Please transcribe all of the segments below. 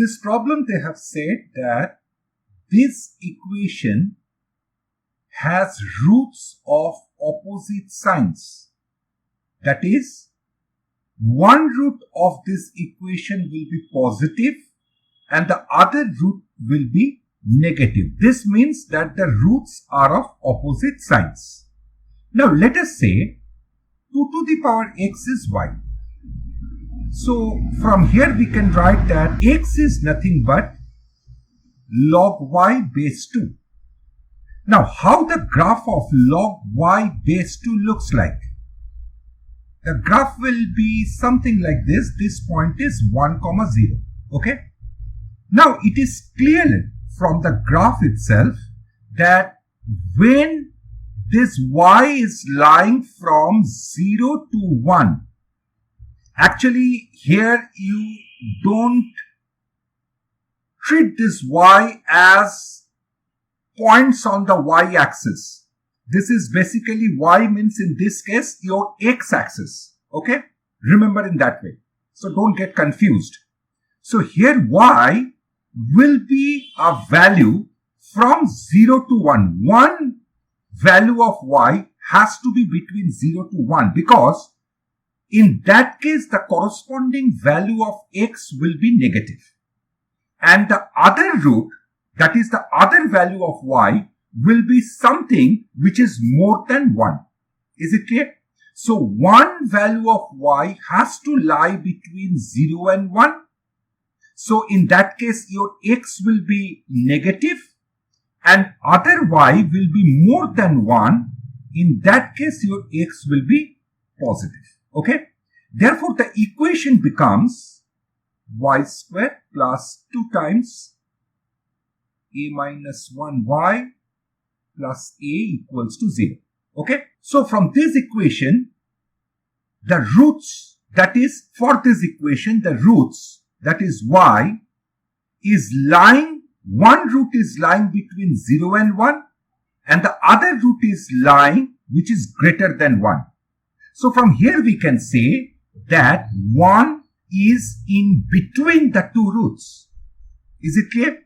this problem they have said that this equation has roots of opposite signs. That is, one root of this equation will be positive and the other root will be negative. This means that the roots are of opposite signs. Now let us say 2 to the power x is y. So from here we can write that x is nothing but log y base 2. Now how the graph of log y base 2 looks like? The graph will be something like this. This point is 1, 0. Okay. Now it is clear from the graph itself that when this y is lying from 0 to 1, actually here you don't treat this y as points on the y-axis. This is basically y means in this case your x-axis. Okay? Remember in that way. So don't get confused. So here y will be a value from 0 to 1. One value of y has to be between 0 to 1 because in that case the corresponding value of x will be negative. And the other root, that is the other value of y, will be something which is more than 1. Is it clear? So one value of y has to lie between 0 and 1. So in that case your x will be negative and other y will be more than 1. In that case your x will be positive. Okay? Therefore the equation becomes y square plus 2 times a minus 1y plus a equals to 0. Okay. So from this equation, the roots, that is for this equation, the roots, that is y, is lying, one root is lying between 0 and 1 and the other root is lying which is greater than 1. So from here we can say that 1 is in between the two roots. Is it clear?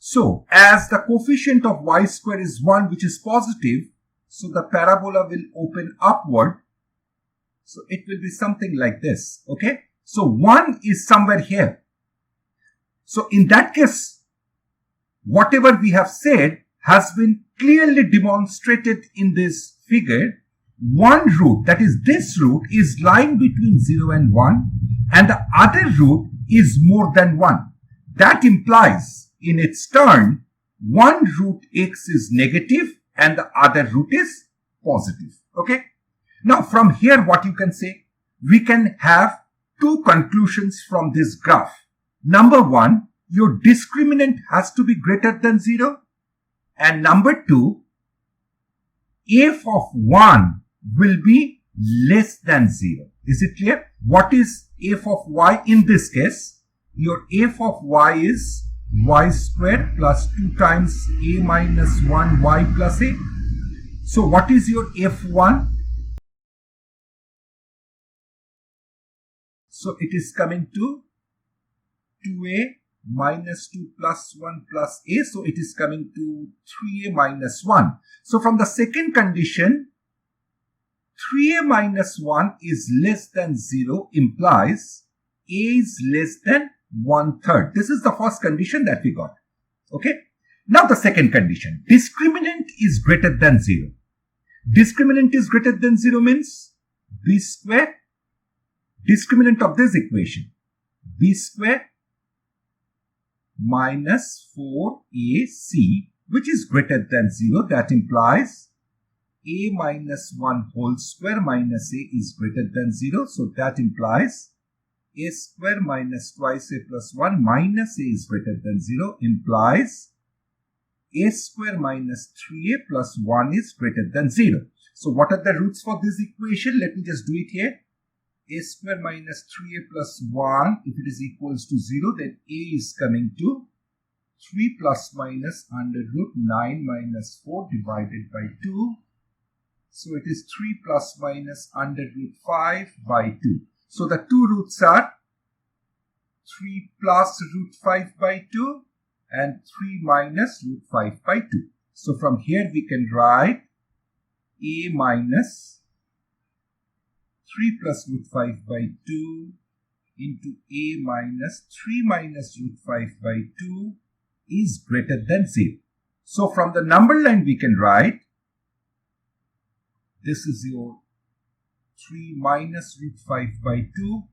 So, as the coefficient of y square is 1 which is positive, so the parabola will open upward. So, it will be something like this. Okay. So, 1 is somewhere here. So, in that case, whatever we have said has been clearly demonstrated in this figure. One root, that is this root, is lying between 0 and 1 and the other root is more than 1. That implies in its turn, one root x is negative and the other root is positive. Okay. Now from here what you can say? We can have two conclusions from this graph. Number one, your discriminant has to be greater than 0. And number two, f of 1 will be less than 0. Is it clear? What is f of y in this case? Your f of y is y square plus 2 times a minus 1 y plus a. So what is your f1? So it is coming to 2a minus 2 plus 1 plus a. So it is coming to 3a minus 1. So from the second condition, 3a minus 1 is less than 0 implies a is less than 1/3. This is the first condition that we got. Okay. Now the second condition, discriminant is greater than 0. Discriminant is greater than 0 means b square, discriminant of this equation, b square minus 4ac, which is greater than 0. That implies a minus 1 whole square minus a is greater than 0. So that implies a square minus twice a plus 1 minus a is greater than 0 implies a square minus 3a plus 1 is greater than 0. So what are the roots for this equation? Let me just do it here. A square minus 3a plus 1, if it is equals to 0, then a is coming to 3 plus minus under root 9 minus 4 divided by 2. So it is 3 plus minus under root 5 by 2. So the two roots are 3 plus root 5 by 2 and 3 minus root 5 by 2. So from here we can write a minus 3 plus root 5 by 2 into a minus 3 minus root 5 by 2 is greater than 0. So from the number line we can write, this is your 3 minus root 5 by 2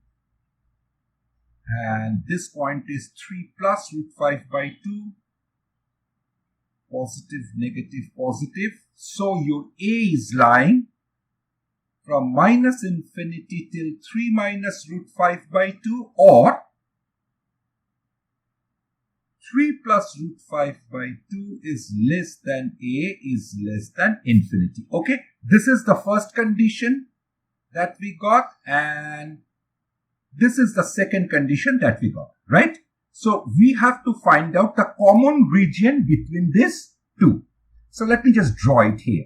and this point is 3 plus root 5 by 2, positive, negative, positive. So your a is lying from minus infinity till 3 minus root 5 by 2 or 3 plus root 5 by 2 is less than a is less than infinity. Okay, this is the first condition that we got and this is the second condition that we got, right? So we have to find out the common region between these two. So let me just draw it here.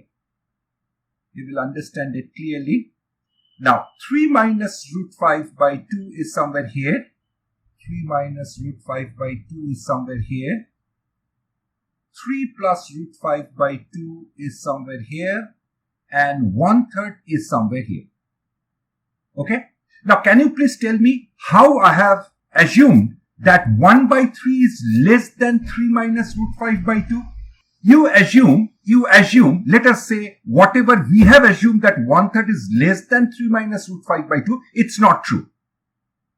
You will understand it clearly. Now 3 minus root 5 by 2 is somewhere here. 3 minus root 5 by 2 is somewhere here. 3 plus root 5 by 2 is somewhere here. And 1/3 is somewhere here. Okay. Now can you please tell me how I have assumed that 1 by 3 is less than 3 minus root 5 by 2? You assume, let us say whatever we have assumed that 1/3 is less than 3 minus root 5 by 2, it's not true.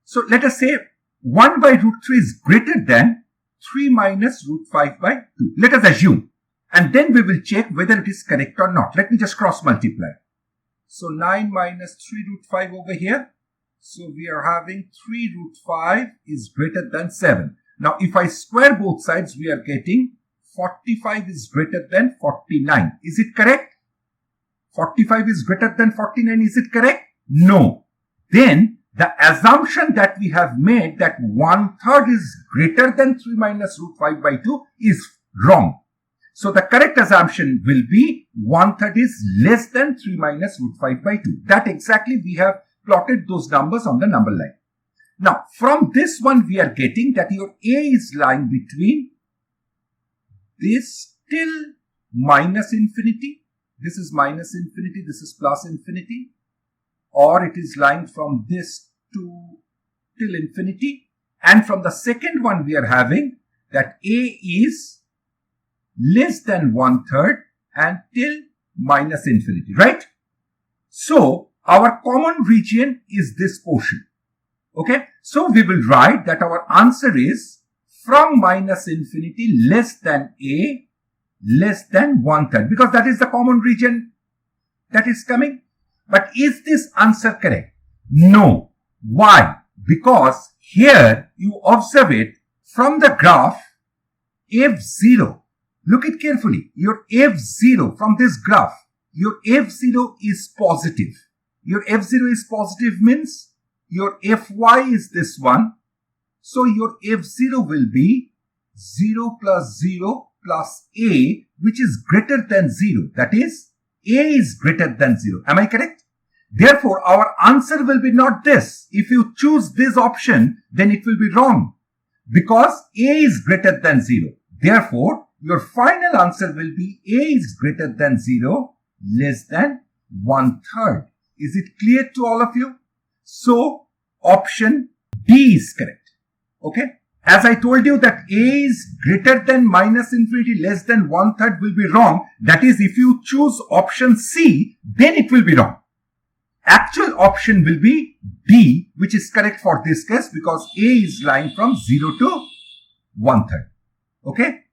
So let us say 1 by root 3 is greater than 3 minus root 5 by 2. Let us assume. And then we will check whether it is correct or not. Let me just cross multiply. So 9 minus 3 root 5 over here. So we are having 3 root 5 is greater than 7. Now if I square both sides, we are getting 45 is greater than 49. Is it correct? 45 is greater than 49. Is it correct? No. Then the assumption that we have made that 1/3 is greater than 3 minus root 5 by 2 is wrong. So the correct assumption will be 1/3 is less than 3 minus root 5 by 2. That exactly we have plotted those numbers on the number line. Now from this one we are getting that your a is lying between this till minus infinity. This is minus infinity, this is plus infinity. Or it is lying from this to till infinity. And from the second one we are having that a is less than 1/3 and till minus infinity, right? So our common region is this portion. Okay, so we will write that our answer is from minus infinity less than a less than 1/3 because that is the common region that is coming. But is this answer correct? No. Why? Because here you observe it from the graph f0. Look it carefully. Your f0 from this graph, your f0 is positive. Your f0 is positive means your fy is this one. So your f0 will be 0 plus 0 plus a, which is greater than 0. That is, a is greater than 0. Am I correct? Therefore, our answer will be not this. If you choose this option, then it will be wrong because a is greater than 0. Therefore, your final answer will be a is greater than 0 less than 1/3. Is it clear to all of you? So, option D is correct. Okay. As I told you that a is greater than minus infinity less than 1/3 will be wrong. That is, if you choose option C, then it will be wrong. Actual option will be D, which is correct for this case because a is lying from 0 to 1/3. Okay.